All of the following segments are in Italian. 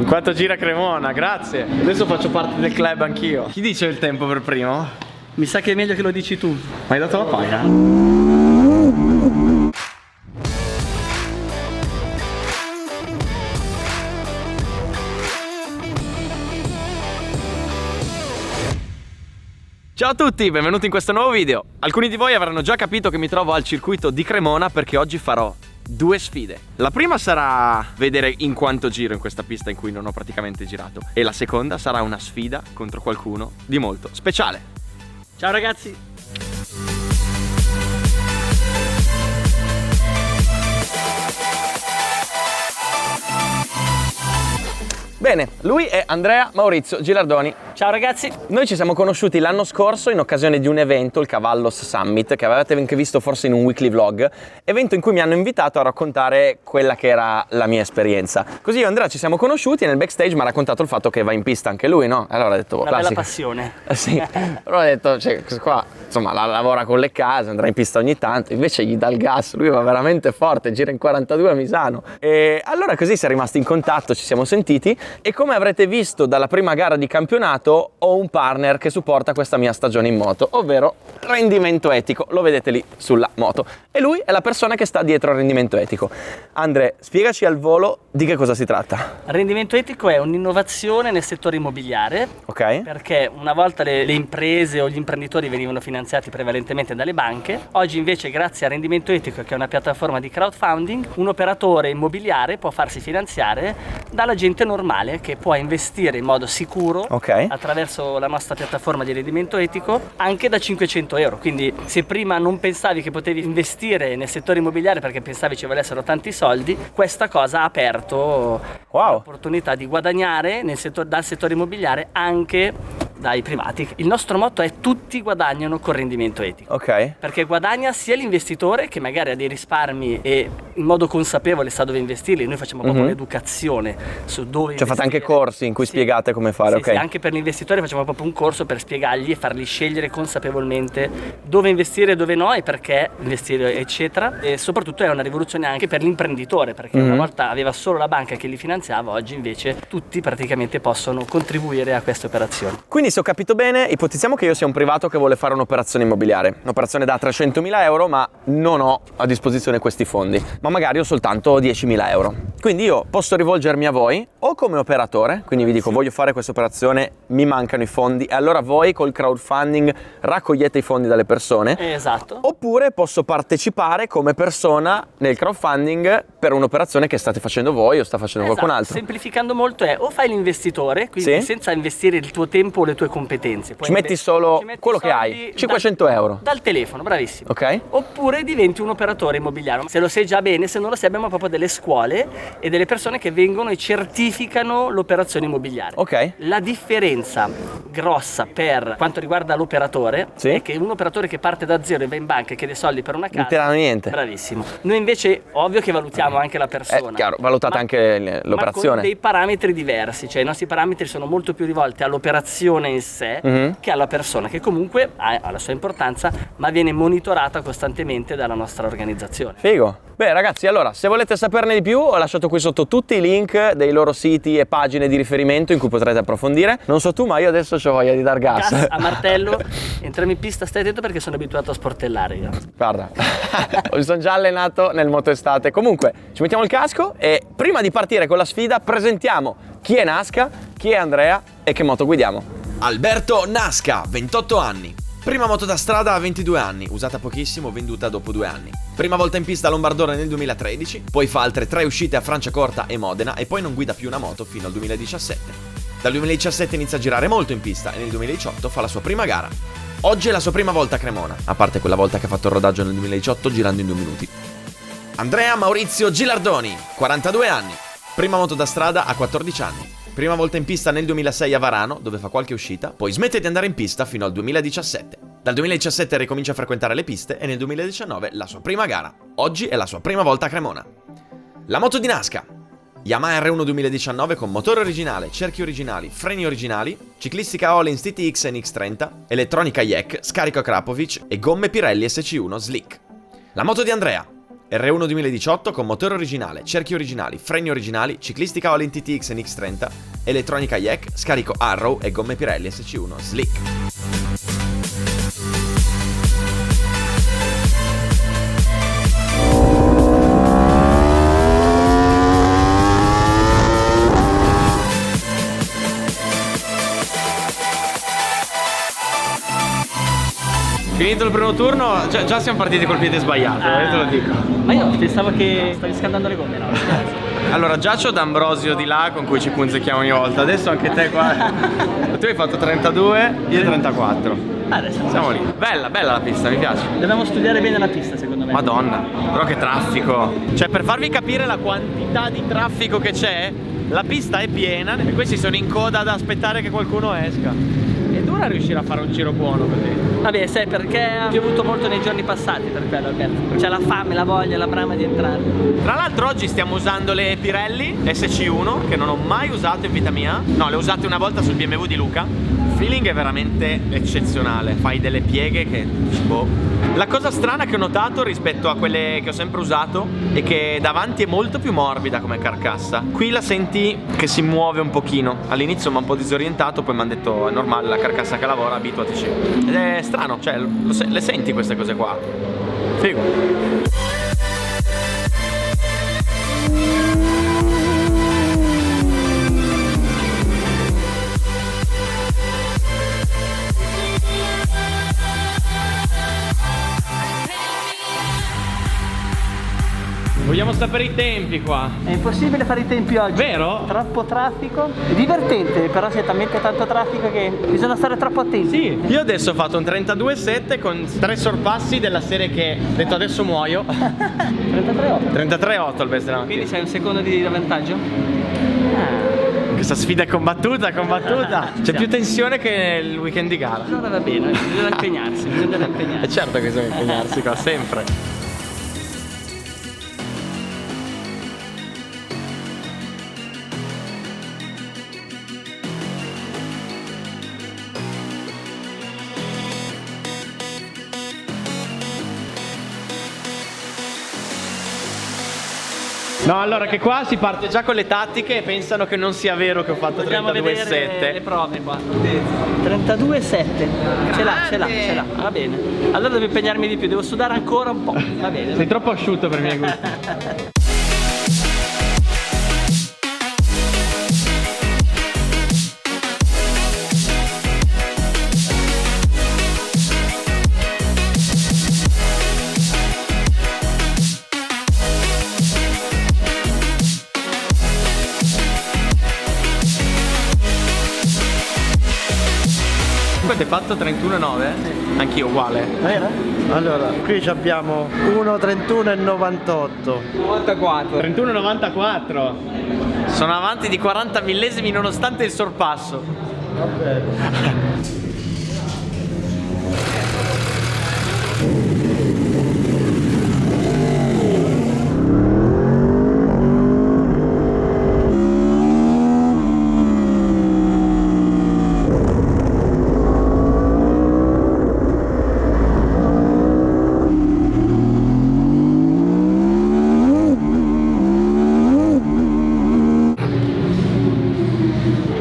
In quanto gira Cremona, grazie. Adesso faccio parte del club anch'io. Chi dice il tempo per primo? Mi sa che è meglio che lo dici tu. Mi hai dato la paga? Ciao a tutti, benvenuti in questo nuovo video. Alcuni di voi avranno già capito che mi trovo al circuito di Cremona perché oggi farò due sfide. La prima sarà vedere in quanto giro in questa pista in cui non ho praticamente girato, e la seconda sarà una sfida contro qualcuno di molto speciale. Ciao ragazzi. Bene, lui è Andrea Maurizio Gilardoni. Ciao ragazzi. Noi ci siamo conosciuti l'anno scorso in occasione di un evento, il Cavallos Summit, che avevate anche visto forse in un weekly vlog, evento in cui mi hanno invitato a raccontare quella che era la mia esperienza. Così io e Andrea ci siamo conosciuti e nel backstage mi ha raccontato il fatto che va in pista anche lui, no? Allora ho detto, Una bella passione. Sì, però ho detto, cioè, questo qua, insomma, lavora con le case, andrà in pista ogni tanto, invece gli dà il gas, lui va veramente forte, gira in 42 a Misano. E allora così siamo rimasti in contatto, ci siamo sentiti, e come avrete visto dalla prima gara di campionato ho un partner che supporta questa mia stagione in moto, ovvero Rendimento Etico, lo vedete lì sulla moto, e lui è la persona che sta dietro al Rendimento Etico. Andre, spiegaci al volo di che cosa si tratta. Rendimento Etico è un'innovazione nel settore immobiliare, Ok? perché una volta le imprese o gli imprenditori venivano finanziati prevalentemente dalle banche, oggi invece grazie a Rendimento Etico, che è una piattaforma di crowdfunding, un operatore immobiliare può farsi finanziare dalla gente normale che può investire in modo sicuro, Ok. attraverso la nostra piattaforma di Rendimento Etico, anche da 500 euro. Quindi se prima non pensavi che potevi investire nel settore immobiliare perché pensavi ci volessero tanti soldi, questa cosa ha aperto l'opportunità di guadagnare dal settore immobiliare anche dai privati. Il nostro motto è: tutti guadagnano col rendimento etico. Ok. Perché guadagna sia l'investitore, che magari ha dei risparmi e in modo consapevole sa dove investirli. Noi facciamo proprio l'educazione su dove Cioè fate anche corsi in cui Sì. spiegate come fare, Sì, ok? sì, anche per l'investitore facciamo proprio un corso per spiegargli e farli scegliere consapevolmente dove investire e dove no, e perché investire, eccetera. E soprattutto è una rivoluzione anche per l'imprenditore, perché una volta aveva solo la banca che li finanziava, oggi invece tutti praticamente possono contribuire a queste operazioni. Quindi, se ho capito bene, ipotizziamo che io sia un privato che vuole fare un'operazione immobiliare, un'operazione da 300.000 euro, ma non ho a disposizione questi fondi, ma magari ho soltanto 10.000 euro. Quindi io posso rivolgermi a voi o come operatore, quindi vi dico voglio fare questa operazione, mi mancano i fondi, e allora voi col crowdfunding raccogliete i fondi dalle persone. Esatto. Oppure posso partecipare come persona nel crowdfunding per un'operazione che state facendo voi o sta facendo qualcun altro. Semplificando molto è: o fai l'investitore, quindi Sì. senza investire il tuo tempo o le tue competenze, Ci metti solo ci metti quello che soldi hai, 500 euro. dal telefono, bravissimo. Ok? Oppure diventi un operatore immobiliare. Se lo sai già bene, se non lo sai, abbiamo proprio delle scuole e delle persone che vengono e certificano l'operazione immobiliare. Ok. La differenza grossa per quanto riguarda l'operatore è che un operatore che parte da zero e va in banca e chiede soldi per una casa, Non ti danno niente. bravissimo. Noi invece, ovvio che valutiamo anche la persona. Chiaro, valutate anche Ma l'operazione. con dei parametri diversi, cioè i nostri parametri sono molto più rivolti all'operazione in sé che alla persona, che comunque ha la sua importanza, ma viene monitorata costantemente dalla nostra organizzazione. Figo. Beh ragazzi, allora, se volete saperne di più, ho lasciato qui sotto tutti i link dei loro siti e pagine di riferimento in cui potrete approfondire. Non so tu, ma io adesso ho voglia di dar gas. Gas a martello, entriamo in pista, stai attento perché sono abituato a sportellare io. Guarda, mi sono già allenato nel moto estate. Comunque, ci mettiamo il casco e prima di partire con la sfida presentiamo chi è Nasca, chi è Andrea e che moto guidiamo. Alberto Nasca, 28 anni. Prima moto da strada a 22 anni, usata pochissimo, venduta dopo 2 anni. Prima volta in pista a Lombardone nel 2013, poi fa altre 3 uscite a Franciacorta e Modena e poi non guida più una moto fino al 2017. Dal 2017 inizia a girare molto in pista e nel 2018 fa la sua prima gara. Oggi è la sua prima volta a Cremona, a parte quella volta che ha fatto il rodaggio nel 2018 girando in 2 minuti. Andrea Maurizio Gilardoni, 42 anni. Prima moto da strada a 14 anni. Prima volta in pista nel 2006 a Varano, dove fa qualche uscita, poi smette di andare in pista fino al 2017. Dal 2017 ricomincia a frequentare le piste e nel 2019 la sua prima gara. Oggi è la sua prima volta a Cremona. La moto di Nasca: Yamaha R1 2019 con motore originale, cerchi originali, freni originali, ciclistica Öhlins TTX NX30, elettronica YEK, scarico Krapovic e gomme Pirelli SC1 Slick. La moto di Andrea: R1 2018 con motore originale, cerchi originali, freni originali, ciclistica All-in TTX NX30, elettronica Jack, scarico Arrow e gomme Pirelli SC1 Slick. Finito il primo turno, già siamo partiti col piede sbagliato, te lo dico. Ma io pensavo che stavi scaldando le gomme, no? Allora, già c'ho D'Ambrosio di là con cui ci punzecchiamo ogni volta. Adesso anche te qua. Tu hai fatto 32, io 34. Adesso Siamo lì. Bella la pista, mi piace. dobbiamo studiare bene la pista, secondo me. Madonna, però che traffico. Cioè, per farvi capire la quantità di traffico che c'è, la pista è piena e questi sono in coda ad aspettare che qualcuno esca. È dura riuscire a fare un giro buono così. Vabbè, sai perché ha piovuto molto nei giorni passati per quello, Alberto. C'è la fame, la voglia, la brama di entrare. Tra l'altro oggi stiamo usando le Pirelli SC1 che non ho mai usato in vita mia. No, le ho usate una volta sul BMW di Luca. Il feeling è veramente eccezionale. Fai delle pieghe che... boh. La cosa strana che ho notato rispetto a quelle che ho sempre usato è che davanti è molto più morbida come carcassa. Qui la senti che si muove un pochino. All'inizio mi ha un po' disorientato, poi mi hanno detto è normale, la carcassa che lavora, abituatici. Ed è strano, cioè le senti queste cose qua. Figo. Vogliamo sapere i tempi qua. È impossibile fare i tempi oggi. Vero? Troppo traffico. È divertente, però c'è talmente tanto traffico che bisogna stare troppo attenti. Sì, io adesso ho fatto un 32,7 con 3 sorpassi della serie che ho detto adesso muoio. 33,8. 33,8 al best della Quindi mattina. c'hai un secondo di vantaggio? Questa sfida è combattuta. C'è più tensione che il weekend di gara. Allora va bene, bisogna impegnarsi, bisogna È impegnarsi. certo che bisogna impegnarsi qua, sempre. No, allora che qua si parte già con le tattiche e pensano che non sia vero che ho fatto Vogliamo vedere le 32,7. prove qua. 32,7. Ce l'ha. Va bene. Allora devo impegnarmi di più, devo sudare ancora un po'. Va bene. Sei troppo asciutto per i miei gusti. Quanto hai fatto? 31,9? Anch'io uguale. Vero? Allora, qui abbiamo 1,31 e 98. 31,94. Sono avanti di 40 millesimi nonostante il sorpasso.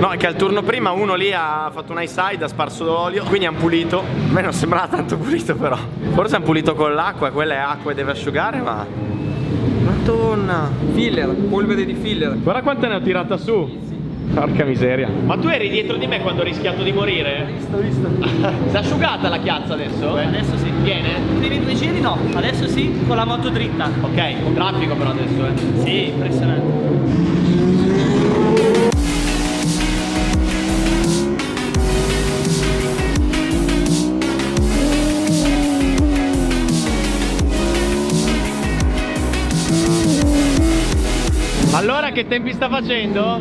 No, è che al turno prima uno lì ha fatto un high side, ha sparso d'olio, quindi hanno pulito. A me non sembrava tanto pulito però. Forse hanno pulito con l'acqua, quella è acqua e deve asciugare, ma... Madonna. Filler, polvere di filler. Guarda quante ne ho tirata su. Porca miseria. Ma tu eri dietro di me quando ho rischiato di morire? Visto. Si è asciugata la chiazza adesso? Adesso sì. Viene? I primi 2 giri no, adesso sì, con la moto dritta. Ok, con traffico però adesso, Sì, impressionante. Allora che tempi sta facendo?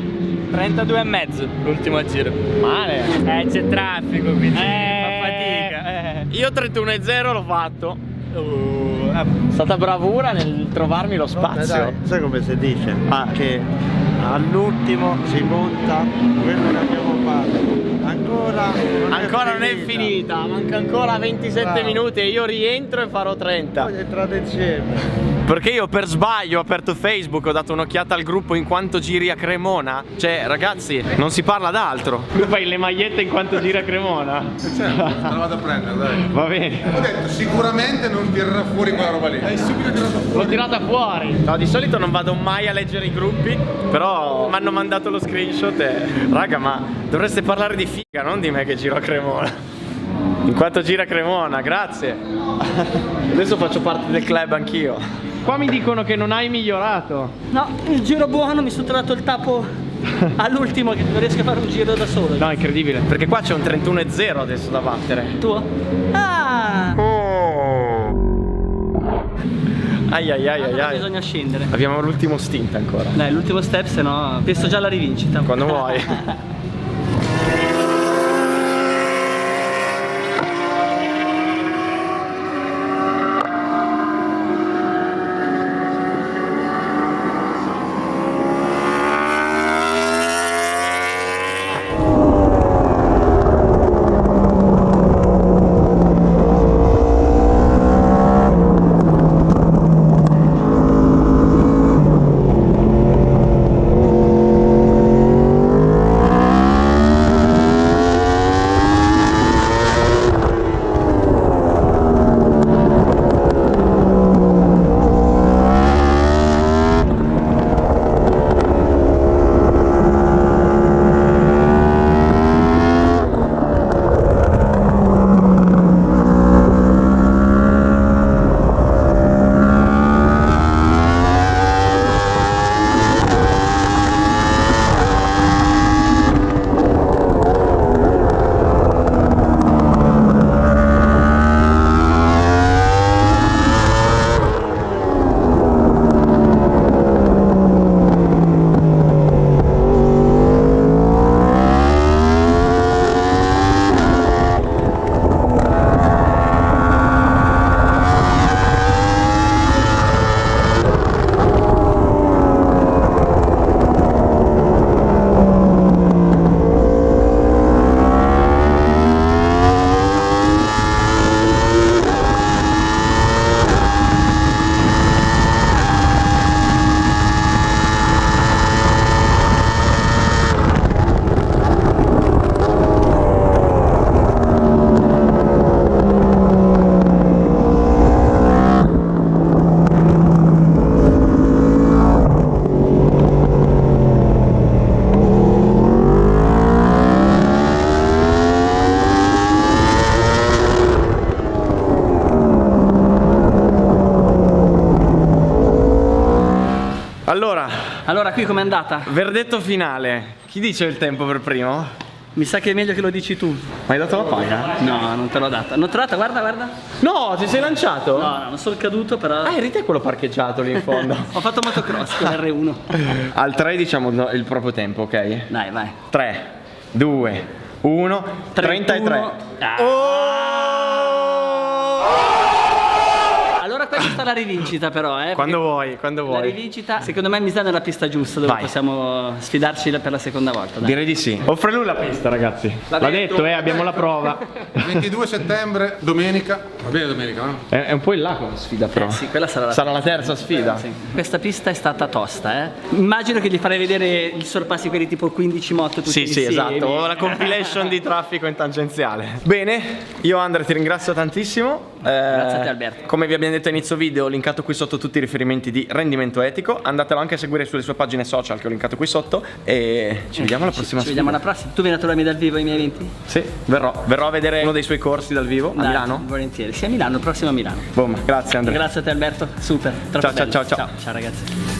32,5 l'ultimo giro. Male. C'è traffico, quindi fa fatica. Io 31,0 l'ho fatto. È stata bravura nel trovarmi lo spazio. Dai, sai come si dice? Ah. Che all'ultimo si conta quello che abbiamo fatto. Ancora non è finita, manca ancora 27 minuti e io rientro e farò 30. Poi entrate insieme. Perché io per sbaglio ho aperto Facebook, ho dato un'occhiata al gruppo in quanto giri a Cremona. Cioè ragazzi, non si parla d'altro. Tu fai le magliette in quanto giri a Cremona? Certo, te la vado a prendere, dai. Va bene. Ho detto sicuramente non tirerà fuori quella roba lì. Hai subito tirato fuori. L'ho tirata fuori. No, di solito non vado mai a leggere i gruppi, però mi hanno mandato lo screenshot e... Raga, ma dovreste parlare di figa, non di me che giro a Cremona. In quanto gira a Cremona, grazie. Adesso faccio parte del club anch'io. Qua mi dicono che non hai migliorato. No, il giro buono, mi sono trovato il tappo all'ultimo che non riesco a fare un giro da solo. No, incredibile. Perché qua c'è un 31,0 adesso da battere. Tuo? Ah! Ai ai ai ai Allora ai. bisogna scendere. Abbiamo l'ultimo stint ancora. Dai, l'ultimo step, se no penso già alla rivincita. Quando vuoi. Allora, qui com'è andata? Verdetto finale. Chi dice il tempo per primo? Mi sa che è meglio che lo dici tu. Mi hai dato la paga? No, non te l'ho data. Non te l'ho data, guarda, guarda. No, ti sei lanciato? No, non sono caduto, però. Ah, eri te quello parcheggiato lì in fondo. Ho fatto motocross con R1. Al 3 diciamo il proprio tempo, ok? Dai, vai. 3, 2, 1, 33. Allora questa sta la rivincita però, Quando perché vuoi, La rivincita, secondo me Misano è la pista giusta dove Vai. possiamo sfidarci per la seconda volta. Dai. Direi di sì. Offre lui la pista, ragazzi. L'ha detto, abbiamo la prova. 22 settembre, domenica. Va bene domenica, no? È un po' in là come sfida, però. Sì, quella sarà la terza sfida. Sì. Questa pista è stata tosta, Immagino che gli farei vedere gli sorpassi quelli tipo 15 moto tutti Sì, insieme. esatto. Ho la compilation di traffico in tangenziale. Bene, io Andre ti ringrazio tantissimo. Grazie a te, Alberto. Come vi abbiamo detto a inizio video, ho linkato qui sotto tutti i riferimenti di rendimento etico. Andatelo anche a seguire sulle sue pagine social che ho linkato qui sotto. E ci vediamo alla prossima Ci vediamo alla prossima. Tu vieni a trovarmi dal vivo ai miei eventi? Sì, verrò a vedere uno dei suoi corsi dal vivo a Dai, Milano. Volentieri. Sì, a Milano, il prossimo a Milano. Boom, grazie Andre. Grazie a te Alberto, super. Troppo Ciao, ciao, bello. ciao. Ciao ragazzi.